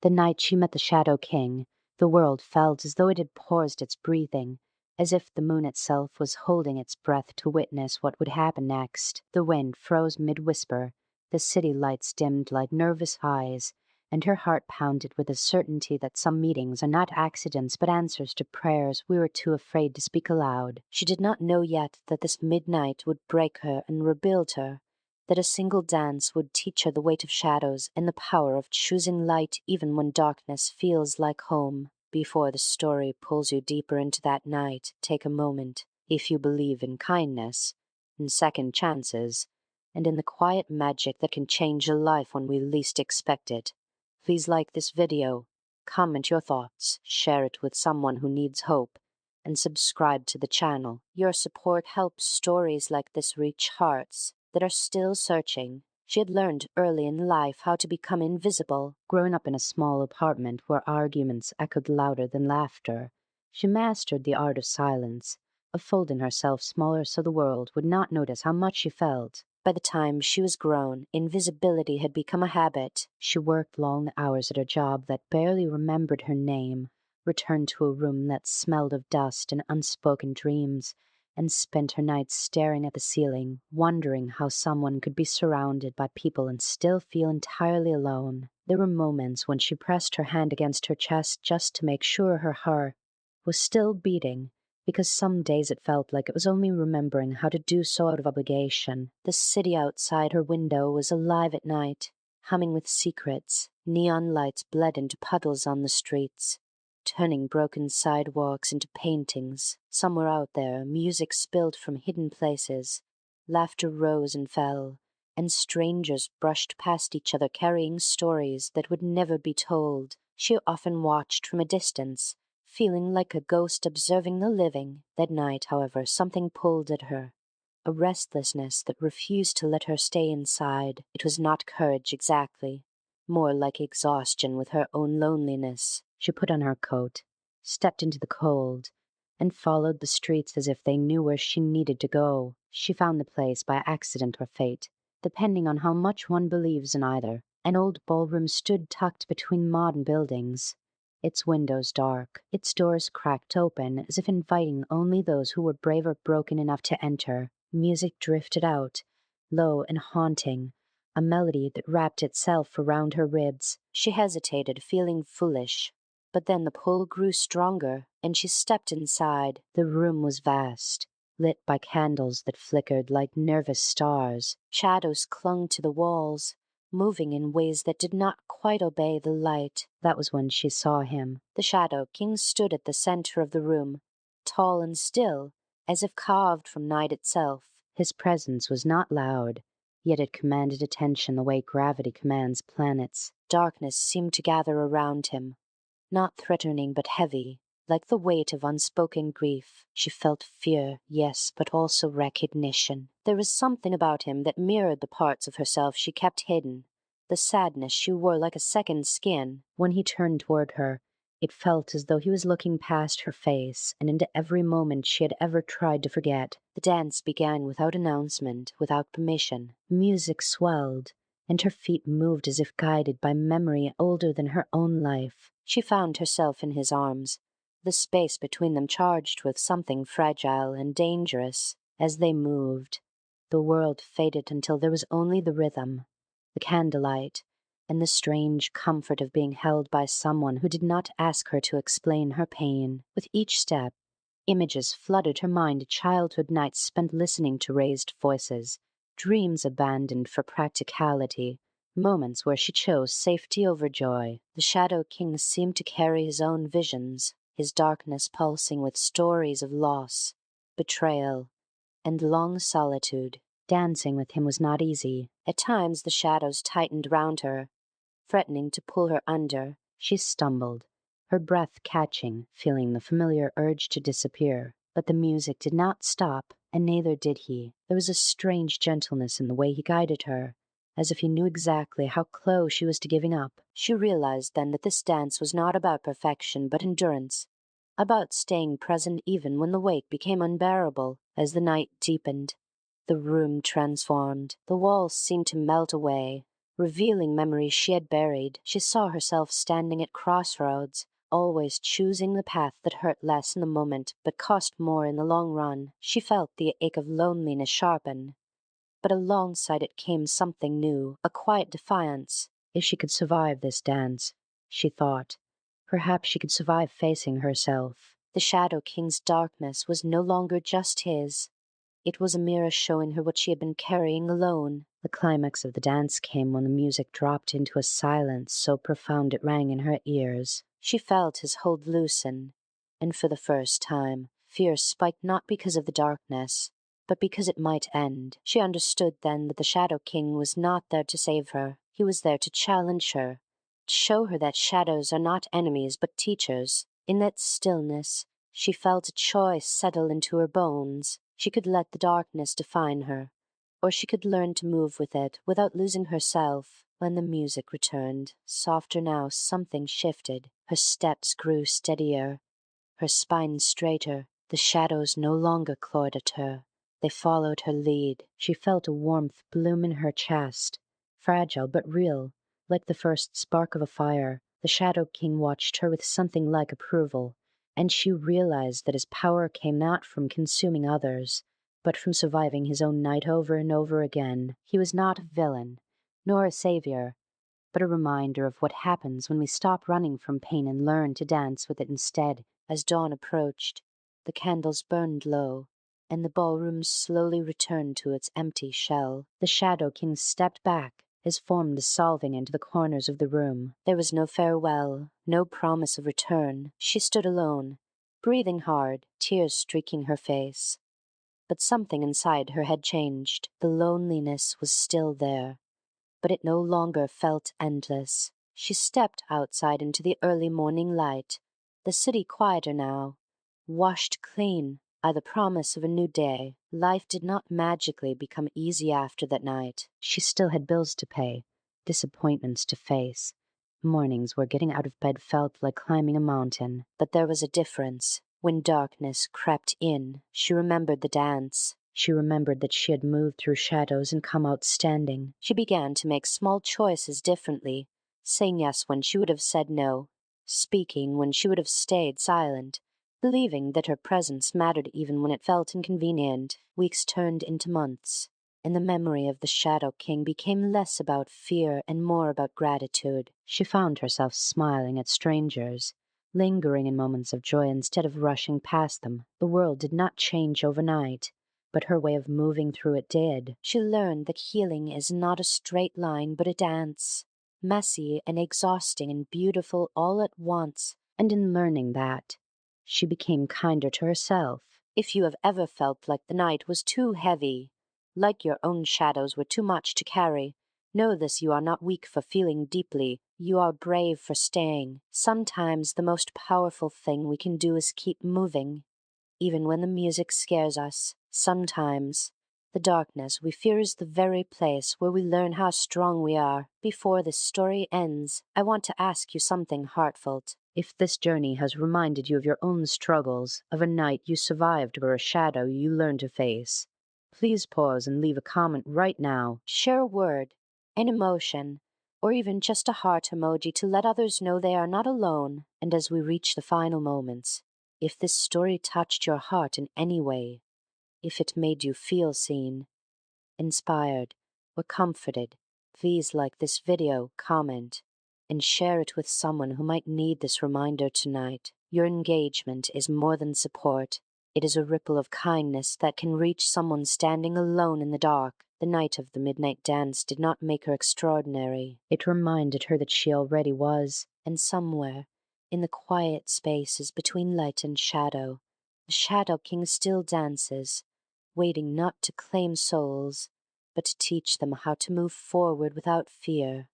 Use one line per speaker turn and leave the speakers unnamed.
The night she met the Shadow King, the world felt as though it had paused its breathing, as if the moon itself was holding its breath to witness what would happen next. The wind froze mid-whisper, the city lights dimmed like nervous eyes, and her heart pounded with the certainty that some meetings are not accidents but answers to prayers we were too afraid to speak aloud. She did not know yet that this midnight would break her and rebuild her, that a single dance would teach her the weight of shadows and the power of choosing light even when darkness feels like home. Before the story pulls you deeper into that night, take a moment, if you believe in kindness, in second chances, and in the quiet magic that can change a life when we least expect it. Please like this video, comment your thoughts, share it with someone who needs hope, and subscribe to the channel. Your support helps stories like this reach hearts that are still searching. She had learned early in life how to become invisible. Growing up in a small apartment where arguments echoed louder than laughter, she mastered the art of silence, of folding herself smaller so the world would not notice how much she felt. By the time she was grown, invisibility had become a habit. She worked long hours at a job that barely remembered her name, returned to a room that smelled of dust and unspoken dreams, and spent her nights staring at the ceiling, wondering how someone could be surrounded by people and still feel entirely alone. There were moments when she pressed her hand against her chest just to make sure her heart was still beating, because some days it felt like it was only remembering how to do so out of obligation. The city outside her window was alive at night, humming with secrets. Neon lights bled into puddles on the streets, turning broken sidewalks into paintings. Somewhere out there, music spilled from hidden places, laughter rose and fell, and strangers brushed past each other carrying stories that would never be told. She often watched from a distance, feeling like a ghost observing the living. That night, however, something pulled at her, a restlessness that refused to let her stay inside. It was not courage exactly, more like exhaustion with her own loneliness. She put on her coat, stepped into the cold, and followed the streets as if they knew where she needed to go. She found the place by accident or fate, depending on how much one believes in either. An old ballroom stood tucked between modern buildings, its windows dark, its doors cracked open as if inviting only those who were brave or broken enough to enter. Music drifted out, low and haunting, a melody that wrapped itself around her ribs. She hesitated, feeling foolish, but then the pull grew stronger, and she stepped inside. The room was vast, lit by candles that flickered like nervous stars. Shadows clung to the walls, moving in ways that did not quite obey the light. That was when she saw him. The Shadow King stood at the center of the room, tall and still, as if carved from night itself. His presence was not loud, yet it commanded attention the way gravity commands planets. Darkness seemed to gather around him, not threatening but heavy, like the weight of unspoken grief. She felt fear, yes, but also recognition. There was something about him that mirrored the parts of herself she kept hidden, the sadness she wore like a second skin. When he turned toward her, it felt as though he was looking past her face and into every moment she had ever tried to forget. The dance began without announcement, without permission. Music swelled, and her feet moved as if guided by memory older than her own life. She found herself in his arms, the space between them charged with something fragile and dangerous. As they moved, the world faded until there was only the rhythm, the candlelight, and the strange comfort of being held by someone who did not ask her to explain her pain. With each step, images flooded her mind, childhood nights spent listening to raised voices, dreams abandoned for practicality, moments where she chose safety over joy. The Shadow King seemed to carry his own visions, his darkness pulsing with stories of loss, betrayal, and long solitude. Dancing with him was not easy. At times the shadows tightened round her, threatening to pull her under. She stumbled, her breath catching, feeling the familiar urge to disappear. But the music did not stop, and neither did he. There was a strange gentleness in the way he guided her, as if he knew exactly how close she was to giving up. She realized then that this dance was not about perfection but endurance, about staying present even when the wait became unbearable. As the night deepened, the room transformed. The walls seemed to melt away, revealing memories she had buried. She saw herself standing at crossroads, always choosing the path that hurt less in the moment but cost more in the long run. She felt the ache of loneliness sharpen, but alongside it came something new, a quiet defiance. If she could survive this dance, she thought, perhaps she could survive facing herself. The Shadow King's darkness was no longer just his. It was a mirror showing her what she had been carrying alone. The climax of the dance came when the music dropped into a silence so profound it rang in her ears. She felt his hold loosen, and for the first time, fear spiked not because of the darkness, but because it might end. She understood then that the Shadow King was not there to save her. He was there to challenge her, to show her that shadows are not enemies but teachers. In that stillness, she felt a choice settle into her bones. She could let the darkness define her, or she could learn to move with it without losing herself. When the music returned, softer now, something shifted. Her steps grew steadier, her spine straighter. The shadows no longer clawed at her. They followed her lead. She felt a warmth bloom in her chest, fragile but real, like the first spark of a fire. The Shadow King watched her with something like approval, and she realized that his power came not from consuming others, but from surviving his own night over and over again. He was not a villain, nor a savior, but a reminder of what happens when we stop running from pain and learn to dance with it instead. As dawn approached, the candles burned low, and the ballroom slowly returned to its empty shell. The Shadow King stepped back, his form dissolving into the corners of the room. There was no farewell, no promise of return. She stood alone, breathing hard, tears streaking her face. But something inside her had changed. The loneliness was still there, but it no longer felt endless. She stepped outside into the early morning light, the city quieter now, washed clean by the promise of a new day. Life did not magically become easy after that night. She still had bills to pay, disappointments to face, mornings where getting out of bed felt like climbing a mountain. But there was a difference. When darkness crept in, she remembered the dance. She remembered that she had moved through shadows and come out standing. She began to make small choices differently, saying yes when she would have said no, speaking when she would have stayed silent, believing that her presence mattered even when it felt inconvenient. Weeks turned into months, and the memory of the Shadow King became less about fear and more about gratitude. She found herself smiling at strangers, lingering in moments of joy instead of rushing past them. The world did not change overnight, but her way of moving through it did. She learned that healing is not a straight line but a dance, messy and exhausting and beautiful all at once. And in learning that, she became kinder to herself. If you have ever felt like the night was too heavy, like your own shadows were too much to carry, know this: you are not weak for feeling deeply. You are brave for staying. Sometimes the most powerful thing we can do is keep moving, even when the music scares us. Sometimes the darkness we fear is the very place where we learn how strong we are. Before this story ends, I want to ask you something heartfelt. If this journey has reminded you of your own struggles, of a night you survived or a shadow you learned to face, please pause and leave a comment right now. Share a word, an emotion, or even just a heart emoji to let others know they are not alone. And as we reach the final moments, if this story touched your heart in any way, if it made you feel seen, inspired, or comforted, please like this video, comment, and share it with someone who might need this reminder tonight. Your engagement is more than support. It is a ripple of kindness that can reach someone standing alone in the dark. The night of the midnight dance did not make her extraordinary. It reminded her that she already was, and somewhere, in the quiet spaces between light and shadow, the Shadow King still dances, waiting not to claim souls, but to teach them how to move forward without fear.